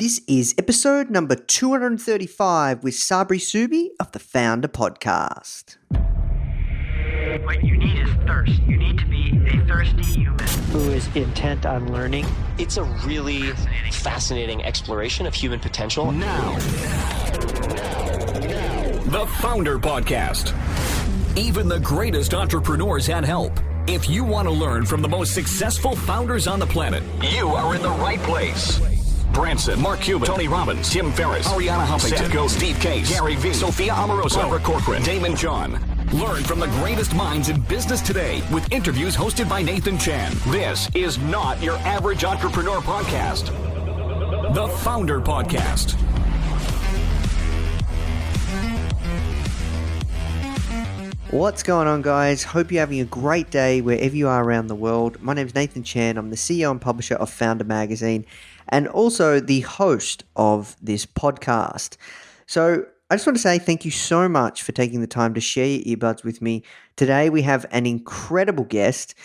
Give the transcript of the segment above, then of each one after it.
This is episode number 235 with Sabri Suby of the Foundr podcast. What you need is thirst. You need to be a thirsty human who is intent on learning. It's a really fascinating exploration of human potential. Now, the Foundr podcast. Even the greatest entrepreneurs had help. If you want to learn from the most successful founders on the planet, you are in the right place. Branson, Mark Cuban, Tony Robbins, Tim Ferriss, Ariana Huffington, Seth Godin, Steve Case, Gary Vee, Sophia Amoruso, Barbara Corcoran, Damon John. Learn from the greatest minds in business today with interviews hosted by Nathan Chan. This is not your average entrepreneur podcast. The Foundr podcast. What's going on, guys? Hope you're having a great day wherever you are around the world. My name is Nathan Chan. I'm the CEO and publisher of Foundr Magazine and also the host of this podcast. So I just want to say thank you so much for taking the time to share your earbuds with me. Today we have an incredible guest.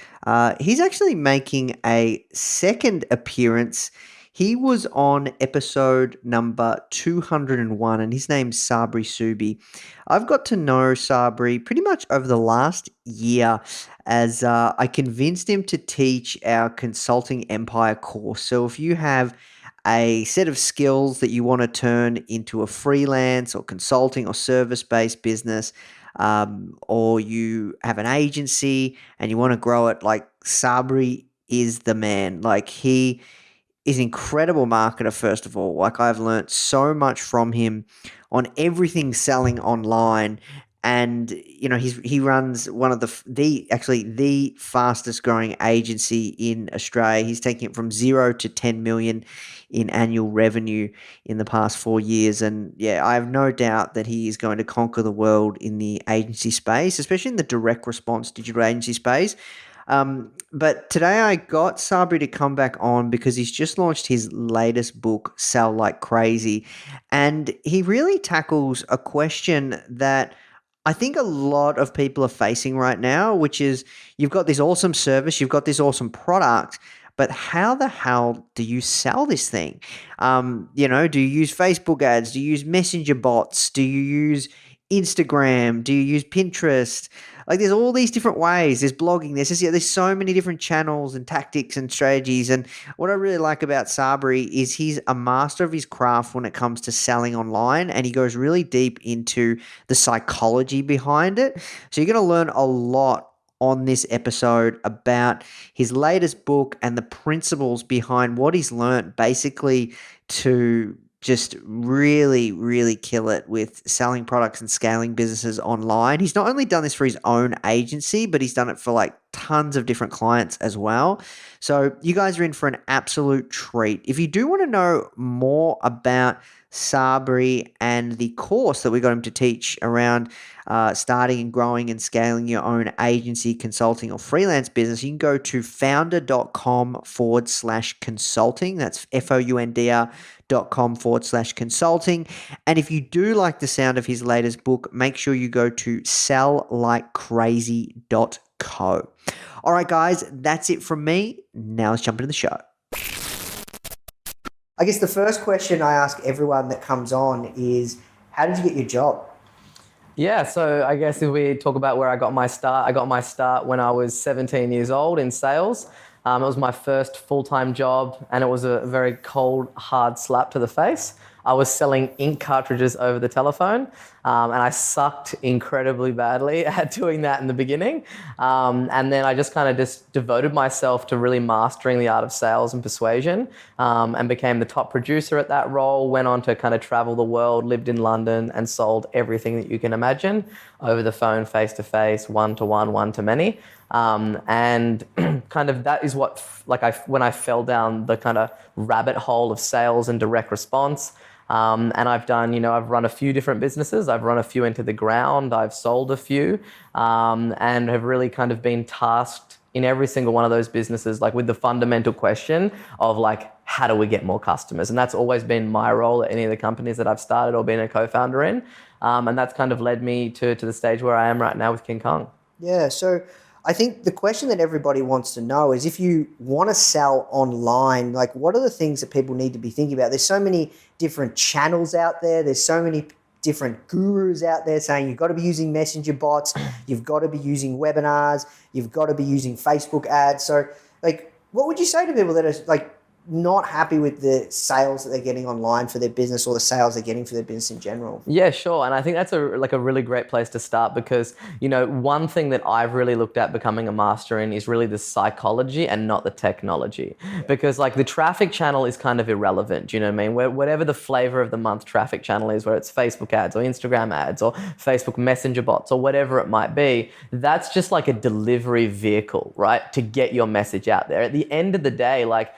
He's actually making a second appearance. He was on episode number 201 and his name's Sabri Suby. I've got to know Sabri pretty much over the last year as I convinced him to teach our Consulting Empire course. So if you have a set of skills that you want to turn into a freelance or consulting or service-based business, or you have an agency and you want to grow it, like Sabri is the man. Like he is an incredible marketer, first of all. Like I've learned so much from him on everything selling online. And, you know, he runs one of the fastest growing agency in Australia. He's taking it from 0 to 10 million in annual revenue in the past 4 years. And yeah, I have no doubt that he is going to conquer the world in the agency space, especially in the direct response digital agency space. But today I got Sabri to come back on because he's just launched his latest book, Sell Like Crazy. And he really tackles a question that I think a lot of people are facing right now, which is you've got this awesome service, you've got this awesome product, but how the hell do you sell this thing? Do you use Facebook ads? Do you use messenger bots? Do you use Instagram? Do you use Pinterest? Like there's all these different ways. There's blogging. There's so many different channels and tactics and strategies. And what I really like about Sabri is he's a master of his craft when it comes to selling online, and he goes really deep into the psychology behind it. So you're going to learn a lot on this episode about his latest book and the principles behind what he's learned basically to just really, really kill it with selling products and scaling businesses online. He's not only done this for his own agency, but he's done it for like tons of different clients as well. So you guys are in for an absolute treat. If you do want to know more about Sabri and the course that we got him to teach around starting and growing and scaling your own agency, consulting, or freelance business, you can go to foundr.com/consulting. That's foundr.com/consulting. And if you do like the sound of his latest book, make sure you go to selllikecrazy.co. All right, guys, that's it from me. Now let's jump into the show. I guess the first question I ask everyone that comes on is, how did you get your job? Yeah, so I guess if we talk about where I got my start when I was 17 years old in sales. It was my first full-time job, and it was a very cold, hard slap to the face. I was selling ink cartridges over the telephone, and I sucked incredibly badly at doing that in the beginning. And then I just devoted myself to really mastering the art of sales and persuasion, and became the top producer at that role, went on to kind of travel the world, lived in London, and sold everything that you can imagine over the phone, face-to-face, one-to-one, one-to-many. And kind of that is what, when I fell down the kind of rabbit hole of sales and direct response. And I've run a few different businesses. I've run a few into the ground. I've sold a few, and have really kind of been tasked in every single one of those businesses, like with the fundamental question of like, how do we get more customers? And that's always been my role at any of the companies that I've started or been a co-founder in. And that's kind of led me to the stage where I am right now with King Kong. Yeah. So I think the question that everybody wants to know is if you want to sell online, like what are the things that people need to be thinking about? There's so many different channels out there. There's so many different gurus out there saying you've got to be using messenger bots, you've got to be using webinars, you've got to be using Facebook ads. So like, what would you say to people that are like not happy with the sales that they're getting online for their business or the sales they're getting for their business in general? Yeah, sure. And I think that's a really great place to start because, one thing that I've really looked at becoming a master in is really the psychology and not the technology. Because like the traffic channel is kind of irrelevant, you know what I mean? Whatever the flavor of the month traffic channel is, whether it's Facebook ads or Instagram ads or Facebook Messenger bots or whatever it might be, that's just like a delivery vehicle, right? To get your message out there. At the end of the day, like,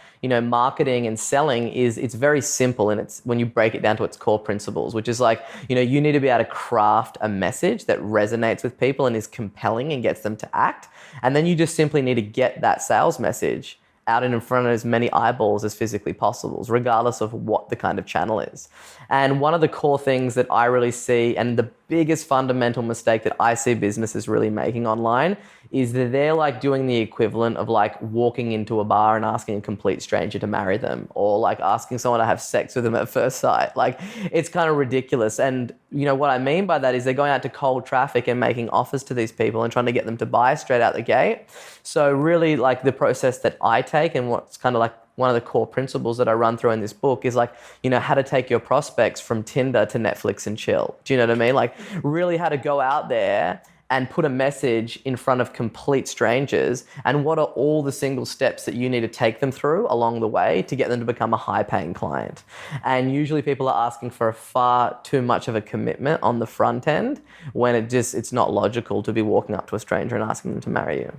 marketing and selling it's very simple, and it's when you break it down to its core principles, which is like, you need to be able to craft a message that resonates with people and is compelling and gets them to act. And then you just simply need to get that sales message out in front of as many eyeballs as physically possible, regardless of what the kind of channel is. And one of the core things that I really see, and the biggest fundamental mistake that I see businesses really making online, is that they're like doing the equivalent of like walking into a bar and asking a complete stranger to marry them, or like asking someone to have sex with them at first sight. Like, it's kind of ridiculous. And what I mean by that is they're going out to cold traffic and making offers to these people and trying to get them to buy straight out the gate. So really, like, the process that I take and what's kind of like one of the core principles that I run through in this book is like, how to take your prospects from Tinder to Netflix and chill. Do you know what I mean? Like, really how to go out there and put a message in front of complete strangers, and what are all the single steps that you need to take them through along the way to get them to become a high-paying client. And usually people are asking for far too much of a commitment on the front end when it's not logical to be walking up to a stranger and asking them to marry you.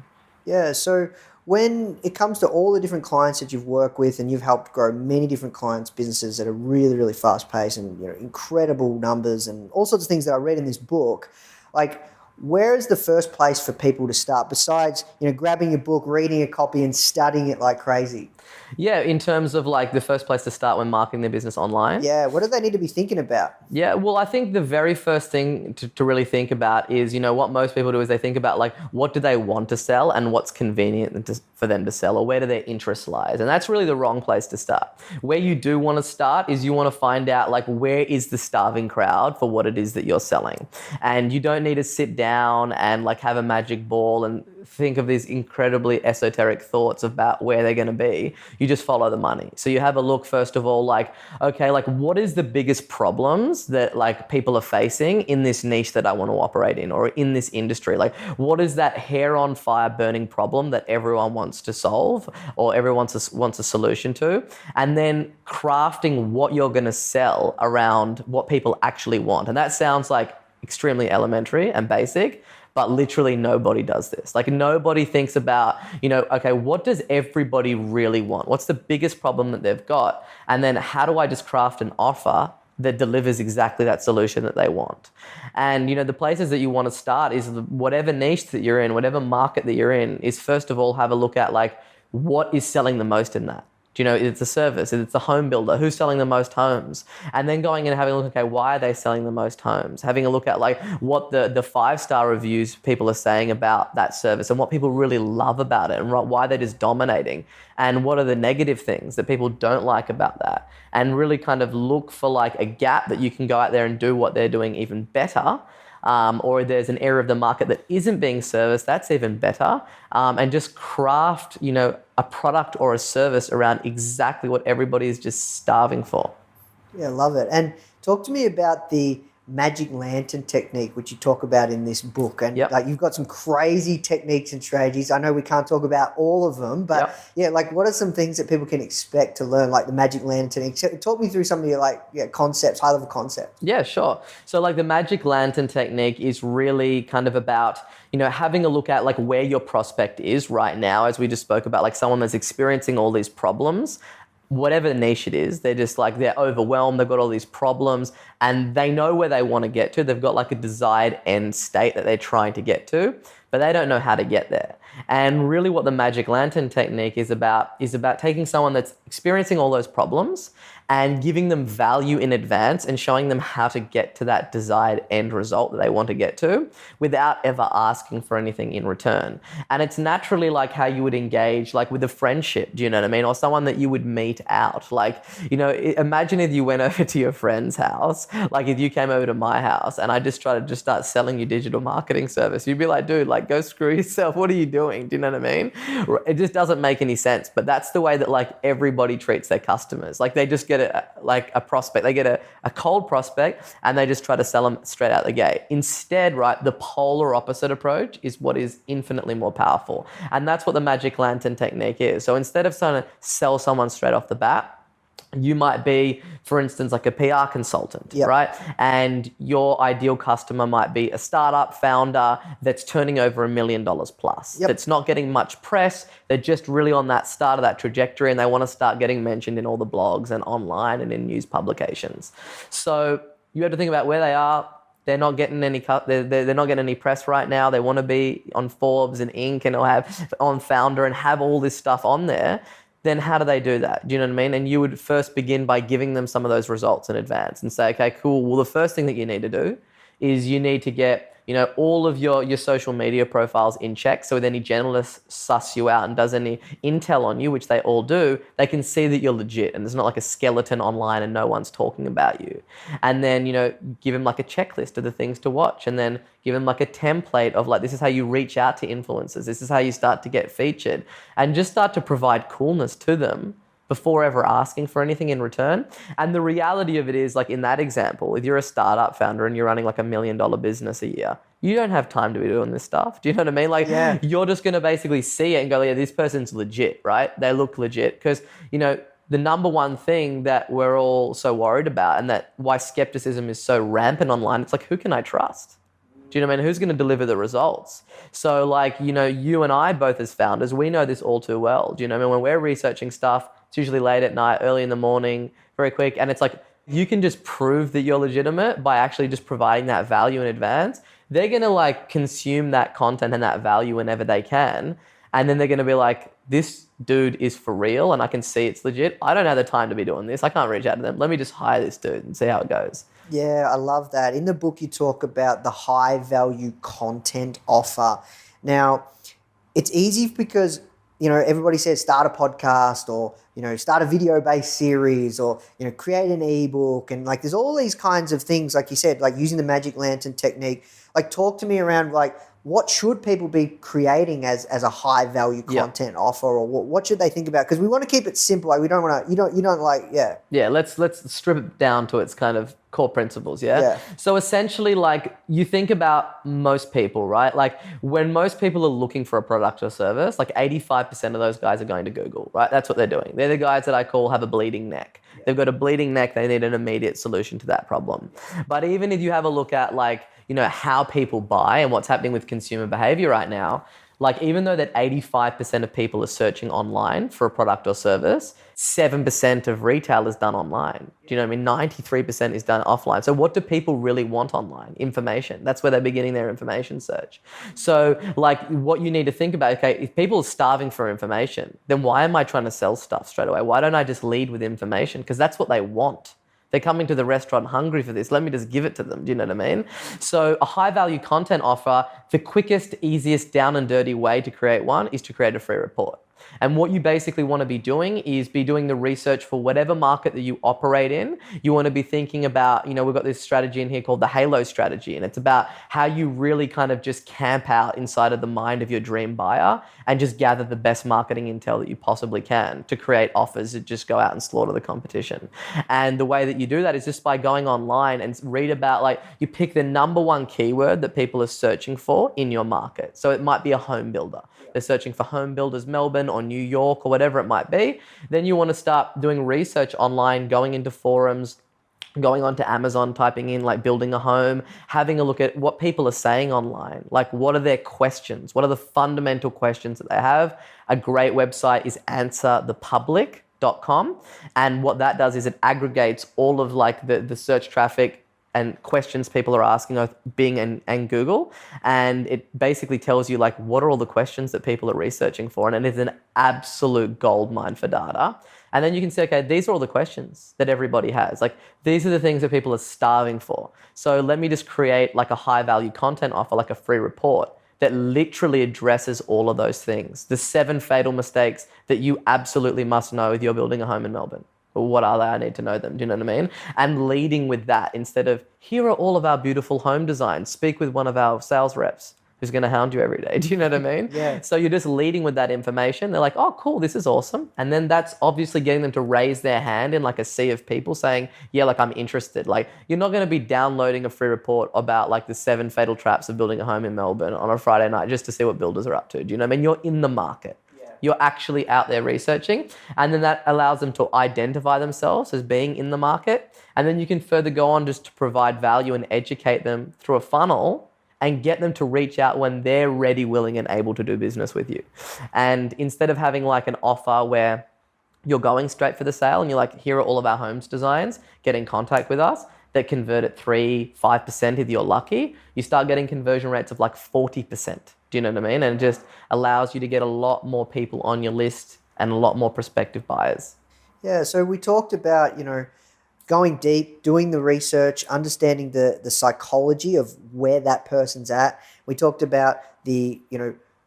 Yeah, so when it comes to all the different clients that you've worked with, and you've helped grow many different clients' businesses that are really, really fast-paced and incredible numbers and all sorts of things that I read in this book, like, where is the first place for people to start besides, grabbing your book, reading a copy and studying it like crazy? Yeah, in terms of like the first place to start when marketing their business online. Yeah, what do they need to be thinking about? Yeah, well, I think the very first thing to really think about is, what most people do is they think about like, what do they want to sell and what's convenient for them to sell, or where do their interests lies? And that's really the wrong place to start. Where you do want to start is you want to find out like, where is the starving crowd for what it is that you're selling? And you don't need to sit down and like have a magic ball and think of these incredibly esoteric thoughts about where they're going to be. You just follow the money. So you have a look, first of all, like, okay, like, what is the biggest problems that like people are facing in this niche that I want to operate in, or in this industry? Like, what is that hair on fire burning problem that everyone wants to solve, or everyone wants a solution to? And then crafting what you're going to sell around what people actually want. And that sounds like extremely elementary and basic, but literally nobody does this. Like, nobody thinks about, okay, what does everybody really want? What's the biggest problem that they've got? And then how do I just craft an offer that delivers exactly that solution that they want? And, the places that you want to start is whatever niche that you're in, whatever market that you're in, is first of all, have a look at like, what is selling the most in that? It's a service, it's a home builder, who's selling the most homes? And then going in and having a look, okay, why are they selling the most homes? Having a look at like what the 5-star reviews people are saying about that service and what people really love about it and why they're just dominating. And what are the negative things that people don't like about that? And really kind of look for like a gap that you can go out there and do what they're doing even better. Or there's an area of the market that isn't being serviced, that's even better. And just craft, a product or a service around exactly what everybody is just starving for. Yeah, love it. And talk to me about the magic lantern technique, which you talk about in this book. And Yep. like, you've got some crazy techniques and strategies. I know we can't talk about all of them, but Yep. yeah, like, what are some things that people can expect to learn, like the magic lantern technique? Talk me through some of your concepts, high level concepts. Yeah, sure. So like the magic lantern technique is really kind of about, having a look at like where your prospect is right now, as we just spoke about, like someone that's experiencing all these problems, whatever niche it is, they're overwhelmed, they've got all these problems, and they know where they want to get to. They've got like a desired end state that they're trying to get to, but they don't know how to get there. And really what the magic lantern technique is about taking someone that's experiencing all those problems and giving them value in advance and showing them how to get to that desired end result that they want to get to without ever asking for anything in return. And it's naturally like how you would engage like with a friendship, do you know what I mean? Or someone that you would meet out. Like, imagine if you went over to your friend's house, like if you came over to my house and I just tried to just start selling you digital marketing service, you'd be like, dude, like go screw yourself. What are you doing? Do you know what I mean? It just doesn't make any sense. But that's the way that like everybody treats their customers. Like they just get a prospect, they get a cold prospect and they just try to sell them straight out the gate. Instead, right, the polar opposite approach is what is infinitely more powerful. And that's what the magic lantern technique is. So instead of trying to sell someone straight off the bat, you might be, for instance, like a PR consultant, right? And your ideal customer might be a startup founder that's turning over $1 million plus. That's not getting much press. They're just really on that start of that trajectory and they want to start getting mentioned in all the blogs and online and in news publications. So you have to think about where they are. They're not getting any they're not getting any press right now. They want to be on Forbes and Inc. and have on Foundr and have all this stuff on there. Then how do they do that? Do you know what I mean? And you would first begin by giving them some of those results in advance and say, okay, cool. Well, the first thing that you need to do is you need to get, all of your social media profiles in check. So if any journalist suss you out and does any intel on you, which they all do, they can see that you're legit and there's not like a skeleton online and no one's talking about you. And then, give them like a checklist of the things to watch and then give them like a template of like, this is how you reach out to influencers. This is how you start to get featured and just start to provide coolness to them before ever asking for anything in return. And the reality of it is, like in that example, if you're a startup founder and you're running like $1 million business a year, you don't have time to be doing this stuff. Do you know what I mean? Like you're just going to basically see it and go, yeah, this person's legit, right? They look legit. Because, the number one thing that we're all so worried about and that why skepticism is so rampant online, it's like, who can I trust? Do you know what I mean? Who's going to deliver the results? So like, you and I both as founders, we know this all too well. Do you know what I mean? When we're researching stuff, it's usually late at night, early in the morning, very quick. And it's like, you can just prove that you're legitimate by actually just providing that value in advance. They're going to like consume that content and that value whenever they can. And then they're going to be like, this dude is for real and I can see it's legit. I don't have the time to be doing this. I can't reach out to them. Let me just hire this dude and see how it goes. Yeah, I love that. In the book, you talk about the high value content offer. Now, it's easy because, everybody says start a podcast or, start a video-based series or, create an ebook. And like, there's all these kinds of things, like you said, like using the magic lantern technique. Like, talk to me around like, what should people be creating as a high value content offer, or what should they think about? Because we want to keep it simple. Like we don't want to, you don't like, Yeah, let's strip it down to its kind of core principles, yeah? So essentially, like you think about most people, right? Like when most people are looking for a product or service, like 85% of those guys are going to Google, right? That's what they're doing. They're the guys that I call have a bleeding neck. They've got a bleeding neck. They need an immediate solution to that problem. But even if you have a look at like, how people buy and what's happening with consumer behavior right now, like even though that 85% of people are searching online for a product or service, 7% of retail is done online. Do you know what I mean? 93% is done offline. So what do people really want online? Information. That's where they're beginning their information search. So like what you need to think about, okay, if people are starving for information, then why am I trying to sell stuff straight away? Why don't I just lead with information? Because that's what they want. They're coming to the restaurant hungry for this. Let me just give it to them. Do you know what I mean? So a high value content offer, the quickest, easiest, down and dirty way to create one is to create a free report. And what you basically want to be doing is be doing the research for whatever market that you operate in. You want to be thinking about, we've got this strategy in here called the Halo strategy. And it's about how you really kind of just camp out inside of the mind of your dream buyer and just gather the best marketing intel that you possibly can to create offers that just go out and slaughter the competition. And the way that you do that is just by going online and read about, like, you pick the number one keyword that people are searching for in your market. So it might be a home builder. They're searching for home builders Melbourne or New York or whatever it might be. Then you want to start doing research online, going into forums, going onto Amazon, typing in like building a home, having a look at what people are saying online. Like what are their questions? What are the fundamental questions that they have? A great website is answerthepublic.com. And what that does is it aggregates all of like the search traffic and questions people are asking of Bing and Google. And it basically tells you like what are all the questions that people are researching for. And it is an absolute goldmine for data. And then you can say, okay, these are all the questions that everybody has. Like, these are the things that people are starving for. So let me just create like a high value content offer, like a free report that literally addresses all of those things. The 7 fatal mistakes that you absolutely must know if you're building a home in Melbourne. What are they? I need to know them. Do you know what I mean? And leading with that instead of, here are all of our beautiful home designs. Speak with one of our sales reps who's going to hound you every day. Do you know what I mean? Yeah. So you're just leading with that information. They're like, oh, cool, this is awesome. And then that's obviously getting them to raise their hand in like a sea of people saying, yeah, like I'm interested. Like, you're not going to be downloading a free report about like the 7 fatal traps of building a home in Melbourne on a Friday night just to see what builders are up to. Do you know what I mean? You're in the market. You're actually out there researching, and then that allows them to identify themselves as being in the market. And then you can further go on just to provide value and educate them through a funnel and get them to reach out when they're ready, willing, and able to do business with you. And instead of having like an offer where you're going straight for the sale and you're like, here are all of our homes designs, get in contact with us, that convert at 3-5% if you're lucky, you start getting conversion rates of like 40%. Do you know what I mean? And it just allows you to get a lot more people on your list and a lot more prospective buyers. Yeah, so we talked about, going deep, doing the research, understanding the psychology of where that person's at. We talked about the,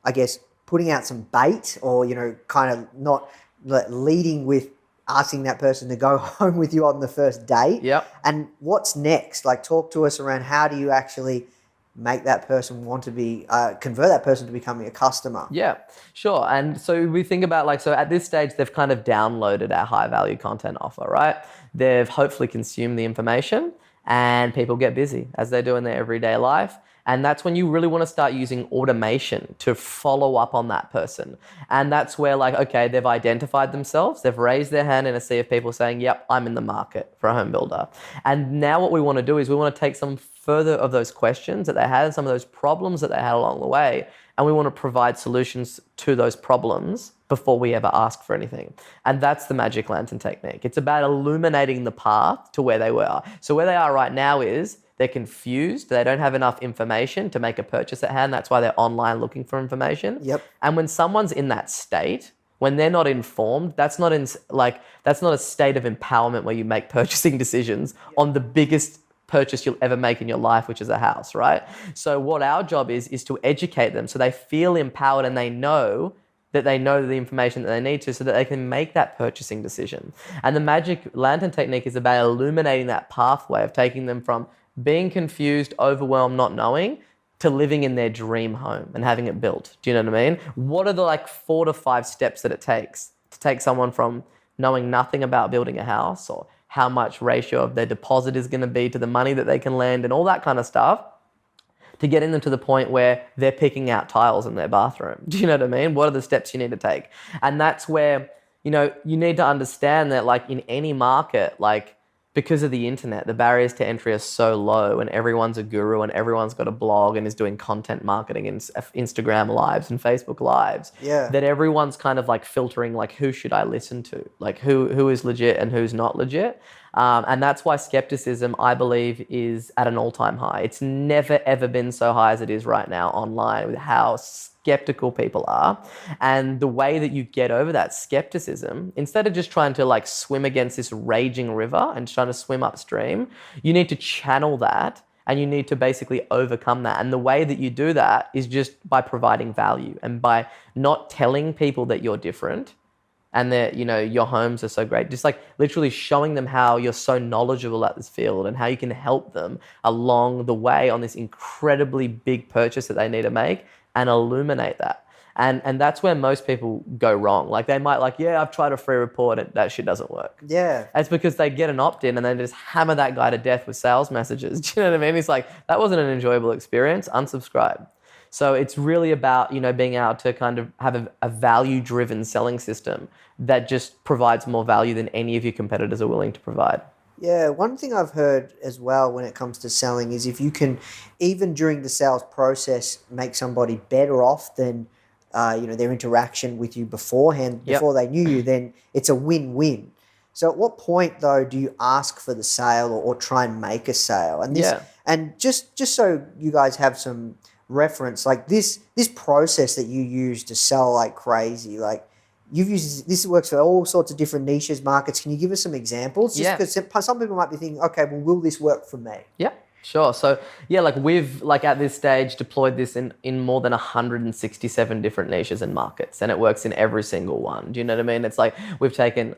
I guess, putting out some bait or, kind of not leading with asking that person to go home with you on the first date. Yep. And what's next? Like, talk to us around how do you actually make that person want to be, convert that person to becoming a customer. Yeah, sure. And so we think about like, so at this stage, they've kind of downloaded our high value content offer, right? They've hopefully consumed the information and people get busy as they do in their everyday life. And that's when you really want to start using automation to follow up on that person. And that's where like, okay, they've identified themselves. They've raised their hand in a sea of people saying, yep, I'm in the market for a home builder. And now what we want to do is we want to take some further of those questions that they had, some of those problems that they had along the way, and we want to provide solutions to those problems before we ever ask for anything. And that's the magic lantern technique. It's about illuminating the path to where they were. So where they are right now is they're confused. They don't have enough information to make a purchase at hand. That's why they're online looking for information. Yep. And when someone's in that state, when they're not informed, that's not a state of empowerment where you make purchasing decisions on the biggest purchase you'll ever make in your life, which is a house, right? So what our job is to educate them so they feel empowered and they know the information that they need to so that they can make that purchasing decision. And the magic lantern technique is about illuminating that pathway of taking them from being confused, overwhelmed, not knowing, to living in their dream home and having it built. Do you know what I mean? What are the like 4 to 5 steps that it takes to take someone from knowing nothing about building a house or how much ratio of their deposit is going to be to the money that they can lend and all that kind of stuff, to getting them to the point where they're picking out tiles in their bathroom. Do you know what I mean? What are the steps you need to take? And that's where, you need to understand that like in any market, like because of the internet, the barriers to entry are so low and everyone's a guru and everyone's got a blog and is doing content marketing in Instagram lives and Facebook lives. Yeah. That everyone's kind of like filtering like who should I listen to? Like who is legit and who's not legit? And that's why skepticism, I believe, is at an all-time high. It's never, ever been so high as it is right now online with how skeptical people are. And the way that you get over that skepticism, instead of just trying to like swim against this raging river and trying to swim upstream, you need to channel that and you need to basically overcome that. And the way that you do that is just by providing value and by not telling people that you're different and that, your homes are so great. Just like literally showing them how you're so knowledgeable at this field and how you can help them along the way on this incredibly big purchase that they need to make and illuminate that. And that's where most people go wrong. Like they might I've tried a free report and that shit doesn't work. Yeah. It's because they get an opt-in and then just hammer that guy to death with sales messages. Do you know what I mean? It's like, that wasn't an enjoyable experience, unsubscribe. So it's really about, being able to kind of have a value-driven selling system that just provides more value than any of your competitors are willing to provide. Yeah, one thing I've heard as well when it comes to selling is if you can, even during the sales process, make somebody better off than their interaction with you beforehand, before they knew you, then it's a win-win. So at what point, though, do you ask for the sale or try and make a sale? And and just so you guys have some reference, like this process that you use to sell like crazy, like you've used this works for all sorts of different niches, markets. Can you give us some examples? Just Yeah. because some people might be thinking, okay, well, will this work for me? Yeah, sure. So yeah, like we've like at this stage deployed this in more than 167 different niches and markets, and it works in every single one. Do you know what I mean? It's like we've taken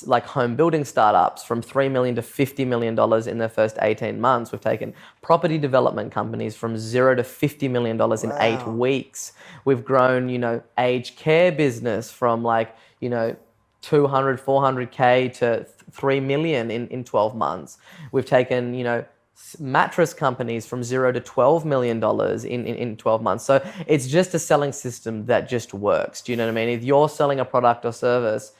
like home building startups from $3 million to $50 million in their first 18 months. We've taken property development companies from $0 to $50 million in 8 weeks. We've grown, aged care business from like, 200, 400K to 3 million in 12 months. We've taken, mattress companies from $0 to $12 million in 12 months. So it's just a selling system that just works. Do you know what I mean? If you're selling a product or service,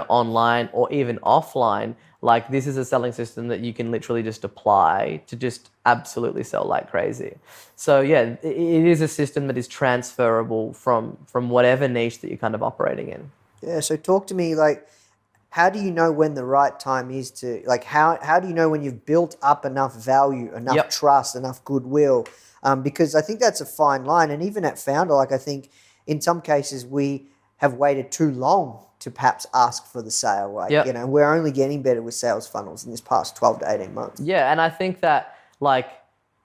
online or even offline, like this is a selling system that you can literally just apply to just absolutely sell like crazy. So yeah, it is a system that is transferable from whatever niche that you're kind of operating in. Yeah. So talk to me, like, how do you know when the right time is to, like, how do you know when you've built up enough value, enough trust, enough goodwill? Because I think that's a fine line. And even at Foundr, like I think in some cases we have waited too long to perhaps ask for the sale. Like, we're only getting better with sales funnels in this past 12 to 18 months. Yeah, and I think that like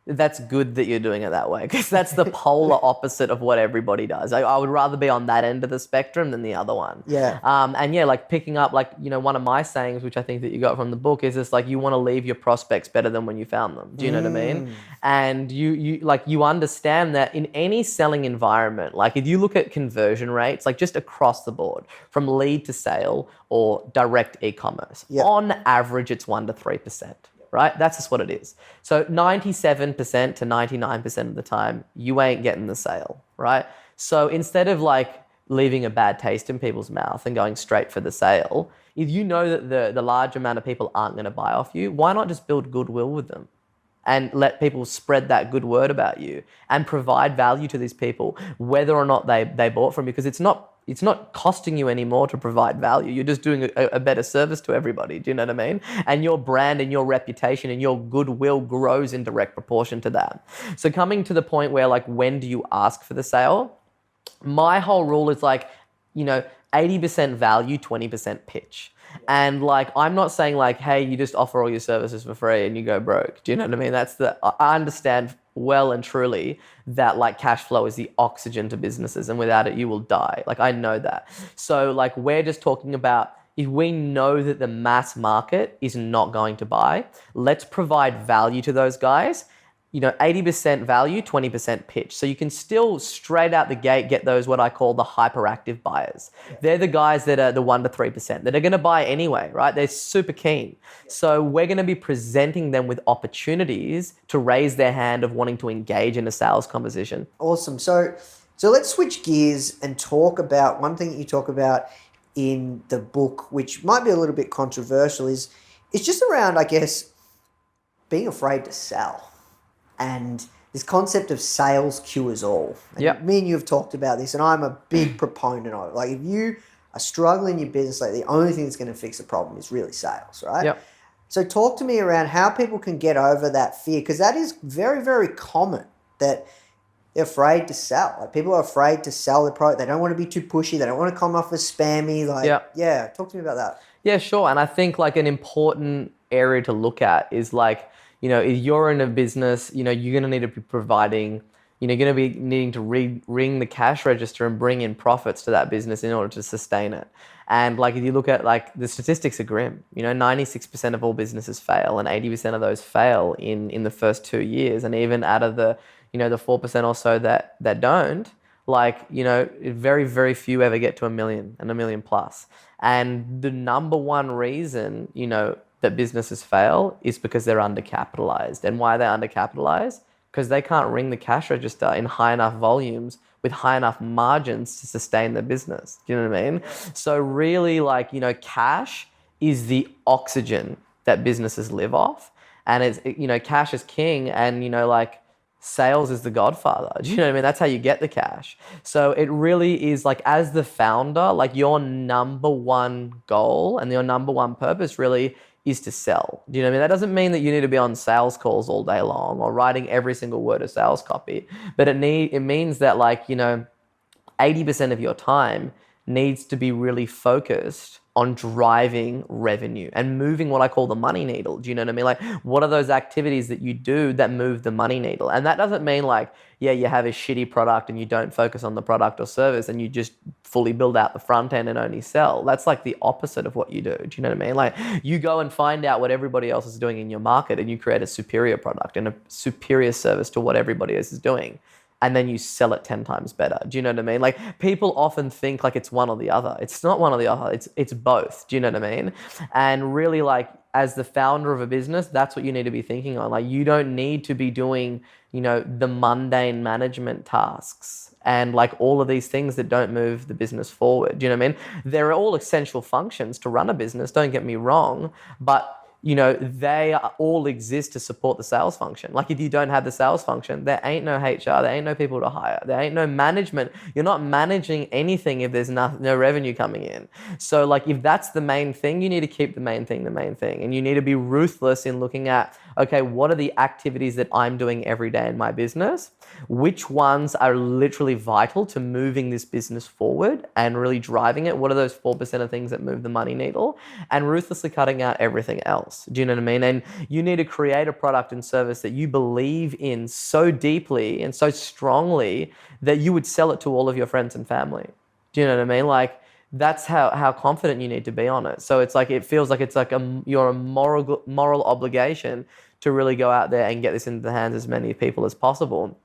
that's good that you're doing it that way, because that's the polar opposite of what everybody does. I would rather be on that end of the spectrum than the other one. Yeah. And yeah, like picking up, like, one of my sayings, which I think that you got from the book, is just like, you want to leave your prospects better than when you found them. Do you know what I mean? And you understand that in any selling environment, like if you look at conversion rates, like just across the board, from lead to sale or direct e-commerce, on average, it's 1% to 3%. Right? That's just what it is. So 97% to 99% of the time, you ain't getting the sale, right? So instead of like leaving a bad taste in people's mouth and going straight for the sale, if you know that the large amount of people aren't going to buy off you, why not just build goodwill with them and let people spread that good word about you and provide value to these people, whether or not they bought from you? Because it's not costing you anymore to provide value. You're just doing a better service to everybody. Do you know what I mean? And your brand and your reputation and your goodwill grows in direct proportion to that. So coming to the point where, like, when do you ask for the sale? My whole rule is like, 80% value, 20% pitch. And like, I'm not saying like, hey, you just offer all your services for free and you go broke. Do you know what I mean? I understand well and truly that like cash flow is the oxygen to businesses, and without it, you will die. Like, I know that. So like, we're just talking about, if we know that the mass market is not going to buy, let's provide value to those guys. 80% value, 20% pitch. So you can still straight out the gate get those, what I call the hyperactive buyers. Yeah. They're the guys that are the 1% to 3% that are going to buy anyway, right? They're super keen. Yeah. So we're going to be presenting them with opportunities to raise their hand of wanting to engage in a sales conversation. Awesome. So let's switch gears and talk about one thing that you talk about in the book, which might be a little bit controversial, is just around, I guess, being afraid to sell. And this concept of sales cures all. And me and you have talked about this, and I'm a big proponent of it. Like, if you are struggling in your business, like, the only thing that's going to fix the problem is really sales, right? Yep. So talk to me around how people can get over that fear, because that is very, very common, that they're afraid to sell. Like, people are afraid to sell their product. They don't want to be too pushy. They don't want to come off as spammy. Like, talk to me about that. Yeah, sure. And I think like an important area to look at is like, if you're in a business, you're going to need to be providing, you're going to be needing to ring the cash register and bring in profits to that business in order to sustain it. And like, if you look at like the statistics are grim, 96% of all businesses fail, and 80% of those fail in the first 2 years. And even out of the, the 4% or so that don't, like, very, very few ever get to 1 million and 1 million plus. And the number one reason, that businesses fail is because they're undercapitalized. And why are they undercapitalized? Because they can't ring the cash register in high enough volumes with high enough margins to sustain their business. Do you know what I mean? So really, like, cash is the oxygen that businesses live off. And it's, cash is king, and, like, sales is the godfather. Do you know what I mean? That's how you get the cash. So it really is like, as the founder, like, your number one goal and your number one purpose really is to sell. Do you know what I mean? That doesn't mean that you need to be on sales calls all day long or writing every single word of sales copy, but it means that, like, 80% of your time needs to be really focused on driving revenue and moving what I call the money needle. Do you know what I mean? Like, what are those activities that you do that move the money needle? And that doesn't mean like, yeah, you have a shitty product and you don't focus on the product or service and you just fully build out the front end and only sell. That's like the opposite of what you do. Do you know what I mean? Like, you go and find out what everybody else is doing in your market and you create a superior product and a superior service to what everybody else is doing. And then you sell it 10 times better. Do you know what I mean? Like, people often think like it's one or the other. It's not one or the other. It's both. Do you know what I mean? And really, like, as the founder of a business, that's what you need to be thinking on. Like, you don't need to be doing, the mundane management tasks and like all of these things that don't move the business forward. Do you know what I mean? They're all essential functions to run a business, don't get me wrong, but they all exist to support the sales function. Like, if you don't have the sales function, there ain't no HR, there ain't no people to hire, there ain't no management. You're not managing anything if there's no revenue coming in. So like, if that's the main thing, you need to keep the main thing. And you need to be ruthless in looking at, okay, what are the activities that I'm doing every day in my business? Which ones are literally vital to moving this business forward and really driving it? What are those 4% of things that move the money needle? And ruthlessly cutting out everything else. Do you know what I mean? And you need to create a product and service that you believe in so deeply and so strongly that you would sell it to all of your friends and family. Do you know what I mean? Like, that's how confident you need to be on it. So it's like, it feels like it's like your moral obligation to really go out there and get this into the hands of as many people as possible,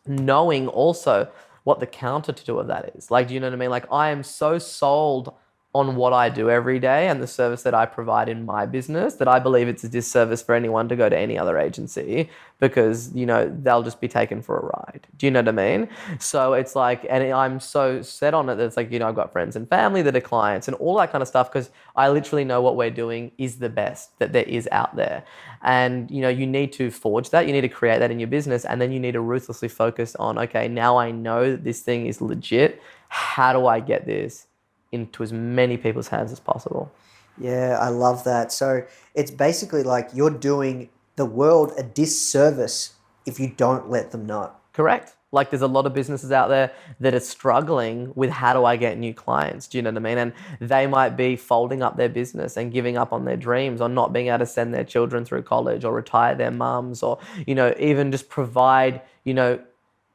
knowing also what the counter to of that is. Like, do you know what I mean? Like, I am so sold on what I do every day and the service that I provide in my business that I believe it's a disservice for anyone to go to any other agency because, they'll just be taken for a ride. Do you know what I mean? So it's like, and I'm so set on it that it's like, I've got friends and family that are clients and all that kind of stuff because I literally know what we're doing is the best that there is out there. And, you need to forge that. You need to create that in your business. And then you need to ruthlessly focus on, okay, now I know that this thing is legit. How do I get this into as many people's hands as possible? Yeah, I love that. So it's basically like you're doing the world a disservice if you don't let them know. Correct. Like, there's a lot of businesses out there that are struggling with how do I get new clients? Do you know what I mean? And they might be folding up their business and giving up on their dreams or not being able to send their children through college or retire their mums or, even just provide,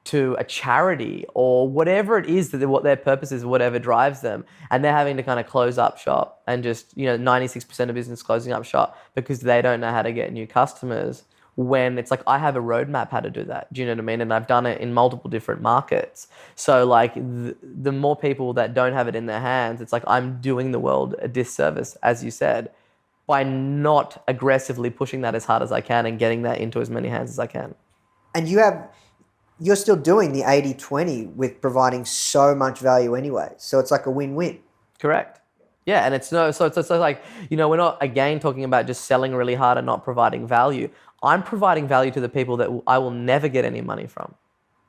to a charity or whatever it is that what their purpose is, whatever drives them. And they're having to kind of close up shop and just, 96% of business closing up shop because they don't know how to get new customers, when it's like, I have a roadmap how to do that. Do you know what I mean? And I've done it in multiple different markets. So like, the more people that don't have it in their hands, it's like I'm doing the world a disservice, as you said, by not aggressively pushing that as hard as I can and getting that into as many hands as I can. And you're still doing the 80-20 with providing so much value anyway. So it's like a win-win. Correct. Yeah, and it's like, we're not again talking about just selling really hard and not providing value. I'm providing value to the people that I will never get any money from,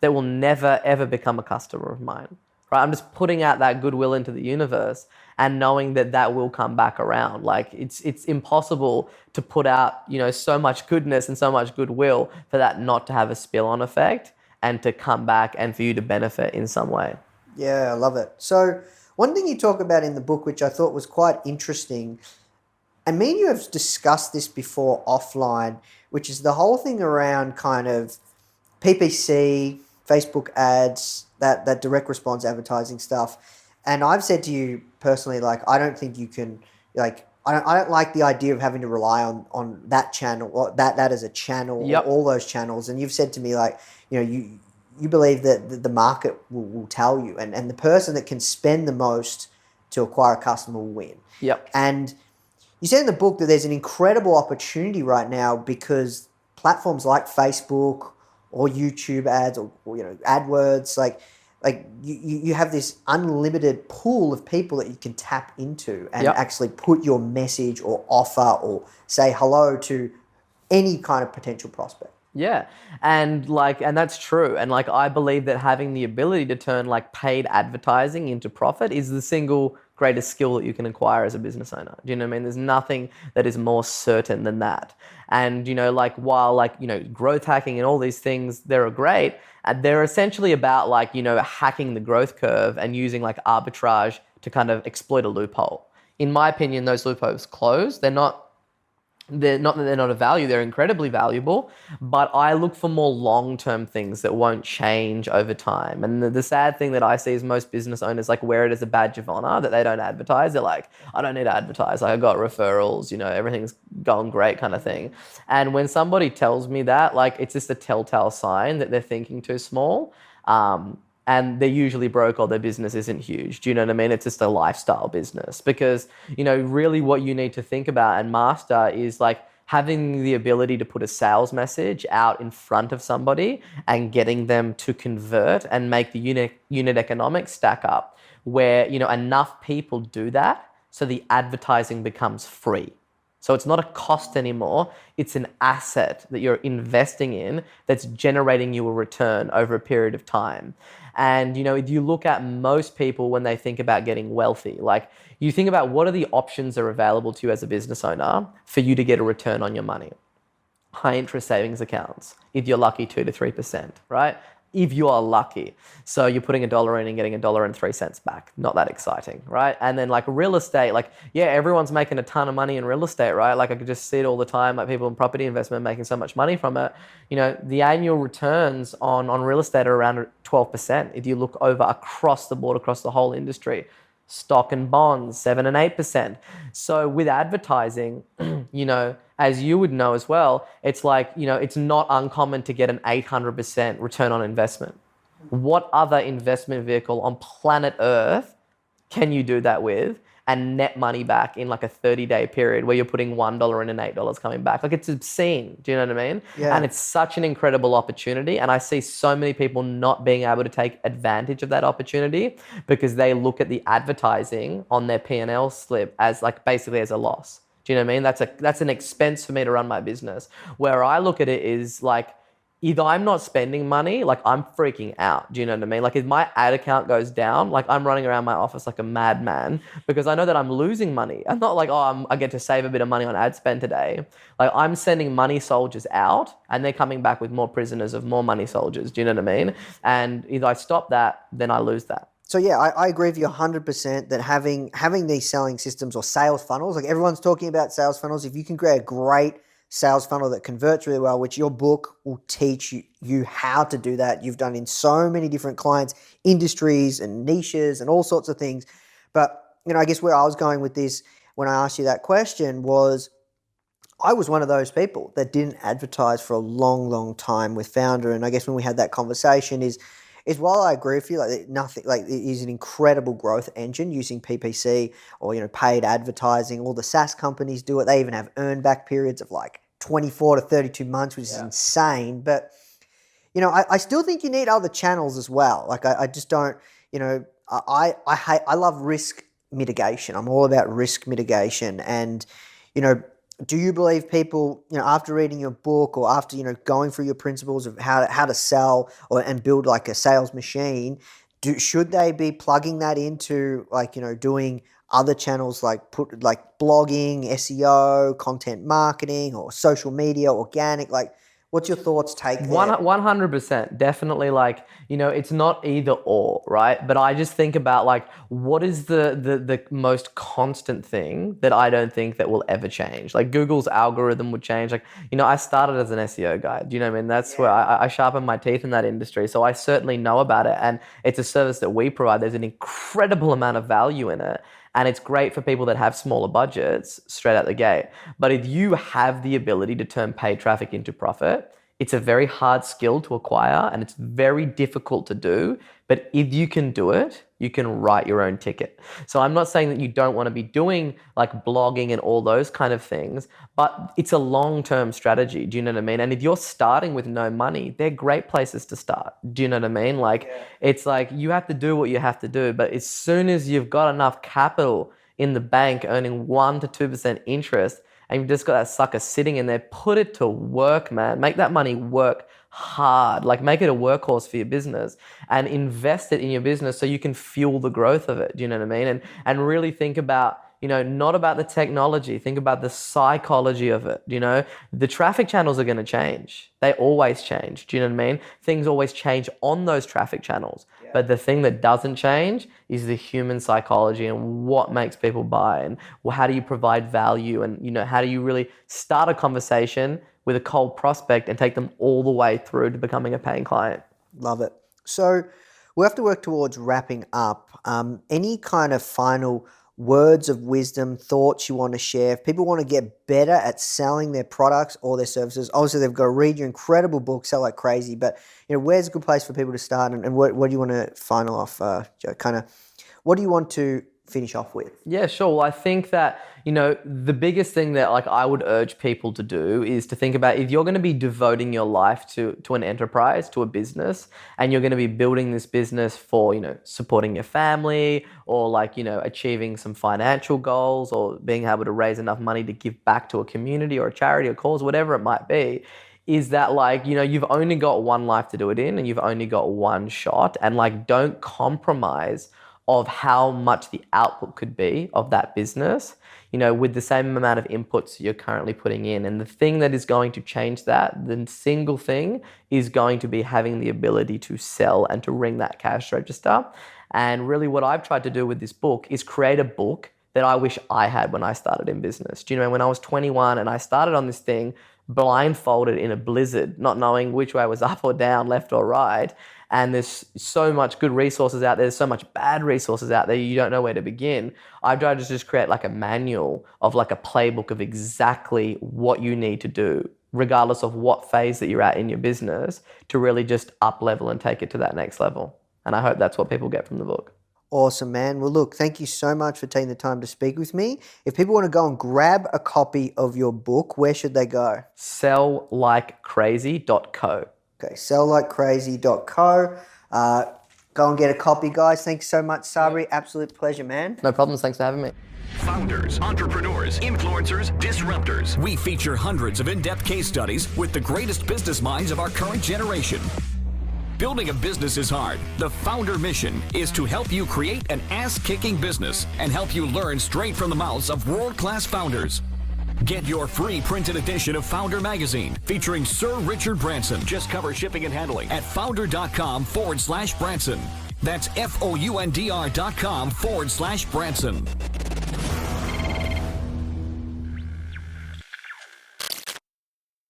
that will never ever become a customer of mine. Right? I'm just putting out that goodwill into the universe and knowing that will come back around. Like, it's impossible to put out, so much goodness and so much goodwill for that not to have a spill-on effect and to come back and for you to benefit in some way. Yeah, I love it. So one thing you talk about in the book, which I thought was quite interesting, and me and you have discussed this before offline, which is the whole thing around kind of PPC, Facebook ads, that direct response advertising stuff. And I've said to you personally, like, I don't think you can, like, I don't like the idea of having to rely on that channel or that as a channel, yep, or all those channels. And you've said to me, like, you believe that the market will tell you, and the person that can spend the most to acquire a customer will win. Yep. And you said in the book that there's an incredible opportunity right now because platforms like Facebook or YouTube ads or AdWords, like you have this unlimited pool of people that you can tap into and, yep, actually put your message or offer or say hello to any kind of potential prospect. Yeah. And that's true. And like, I believe that having the ability to turn like paid advertising into profit is the single greatest skill that you can acquire as a business owner. Do you know what I mean? There's nothing that is more certain than that. And, while growth hacking and all these things, they're great, they're essentially about hacking the growth curve and using arbitrage to kind of exploit a loophole. In my opinion, those loopholes close. They're not that they're not of value, they're incredibly valuable, but I look for more long-term things that won't change over time. And the sad thing that I see is most business owners like wear it as a badge of honor that they don't advertise. They're like, I don't need to advertise. Like, I got referrals, everything's going great kind of thing. And when somebody tells me that, like, it's just a telltale sign that they're thinking too small. And they're usually broke or their business isn't huge. Do you know what I mean? It's just a lifestyle business because, really what you need to think about and master is like having the ability to put a sales message out in front of somebody and getting them to convert and make the unit economics stack up where, enough people do that so the advertising becomes free. So it's not a cost anymore. It's an asset that you're investing in that's generating you a return over a period of time. And, if you look at most people when they think about getting wealthy, like you think about what are the options that are available to you as a business owner for you to get a return on your money. High interest savings accounts, if you're lucky, 2 to 3%, right? If you are lucky. So you're putting $1 in and getting $1.03 back. Not that exciting, right? And then like real estate, like, yeah, everyone's making a ton of money in real estate, right? Like I could just see it all the time, like people in property investment making so much money from it. The annual returns on real estate are around 12% if you look over across the board, across the whole industry. Stock and bonds, 7 and 8%. So with advertising, as you would know as well, it's like, it's not uncommon to get an 800% return on investment. What other investment vehicle on planet Earth can you do that with and net money back in like a 30-day period where you're putting $1 in and $8 coming back? Like it's obscene. Do you know what I mean? Yeah. And it's such an incredible opportunity. And I see so many people not being able to take advantage of that opportunity because they look at the advertising on their P&L slip as like basically as a loss. Do you know what I mean? That's an expense for me to run my business. Where I look at it is like, either I'm not spending money, like I'm freaking out. Do you know what I mean? Like if my ad account goes down, like I'm running around my office like a madman because I know that I'm losing money. I'm not like, I get to save a bit of money on ad spend today. Like I'm sending money soldiers out and they're coming back with more prisoners of more money soldiers. Do you know what I mean? And either I stop that, then I lose that. So yeah, I agree with you 100% that having these selling systems or sales funnels, like everyone's talking about sales funnels, if you can create a great sales funnel that converts really well, which your book will teach you how to do that. You've done in so many different clients, industries and niches and all sorts of things. But, I guess where I was going with this when I asked you that question was I was one of those people that didn't advertise for a long, long time with Foundr. And I guess when we had that conversation is while I agree with you, like nothing, like it is an incredible growth engine using PPC or, paid advertising. All the SaaS companies do it. They even have earn back periods of like 24 to 32 months, which is insane. But, I still think you need other channels as well. Like I just don't, I love risk mitigation. I'm all about risk mitigation. And, do you believe people, after reading your book or after, going through your principles of how to sell and build like a sales machine, should they be plugging that into like, doing other channels like blogging, SEO, content marketing or social media, organic? Like what's your thoughts, take there? 100%. Definitely like, it's not either or, right? But I just think about like, what is the most constant thing that I don't think that will ever change? Like Google's algorithm would change. Like, I started as an SEO guy. Do you know what I mean? That's where I sharpen my teeth in that industry. So I certainly know about it. And it's a service that we provide. There's an incredible amount of value in it. And it's great for people that have smaller budgets straight out the gate. But if you have the ability to turn paid traffic into profit, it's a very hard skill to acquire and it's very difficult to do. But if you can do it, you can write your own ticket. So I'm not saying that you don't want to be doing like blogging and all those kind of things, but it's a long-term strategy. Do you know what I mean? And if you're starting with no money, they're great places to start. Do you know what I mean? Like, it's like you have to do what you have to do. But as soon as you've got enough capital in the bank earning 1 to 2% interest, and you've just got that sucker sitting in there, put it to work, man. Make that money work hard. Like make it a workhorse for your business and invest it in your business so you can fuel the growth of it. Do you know what I mean? And really think about, not about the technology. Think about the psychology of it. The traffic channels are going to change. They always change. Do you know what I mean? Things always change on those traffic channels. Yeah. But the thing that doesn't change is the human psychology and what makes people buy, and how do you provide value, and how do you really start a conversation with a cold prospect and take them all the way through to becoming a paying client. Love it. So we have to work towards wrapping up. Any kind of final words of wisdom, thoughts you want to share? If people want to get better at selling their products or their services, obviously they've got to read your incredible book, Sell Like Crazy, but where's a good place for people to start, and what do you want to final off, Joe? What do you want to finish off with? Yeah, sure. Well, I think that, the biggest thing that I would urge people to do is to think about, if you're going to be devoting your life to an enterprise, to a business, and you're going to be building this business for, supporting your family, or achieving some financial goals, or being able to raise enough money to give back to a community or a charity or cause, whatever it might be, is that you've only got one life to do it in, and you've only got one shot, and don't compromise of how much the output could be of that business, with the same amount of inputs you're currently putting in. And the thing that is going to change that, the single thing, is going to be having the ability to sell and to ring that cash register. And really what I've tried to do with this book is create a book that I wish I had when I started in business. Do you know, when I was 21 and I started on this thing, blindfolded in a blizzard, not knowing which way was up or down, left or right. And there's so much good resources out there. There's so much bad resources out there. You don't know where to begin. I've tried to just create a manual of a playbook of exactly what you need to do, regardless of what phase that you're at in your business, to really just up level and take it to that next level. And I hope that's what people get from the book. Awesome, man. Well, look, thank you so much for taking the time to speak with me. If people want to go and grab a copy of your book, where should they go? Selllikecrazy.co. Okay, selllikecrazy.co. Go and get a copy, guys. Thanks so much, Sabri. Absolute pleasure, man. No problems. Thanks for having me. Founders, entrepreneurs, influencers, disruptors. We feature hundreds of in-depth case studies with the greatest business minds of our current generation. Building a business is hard. The Foundr mission is to help you create an ass-kicking business and help you learn straight from the mouths of world-class founders. Get your free printed edition of Foundr magazine featuring Sir Richard Branson. Just cover shipping and handling at foundr.com/Branson. That's FOUNDR.com/Branson.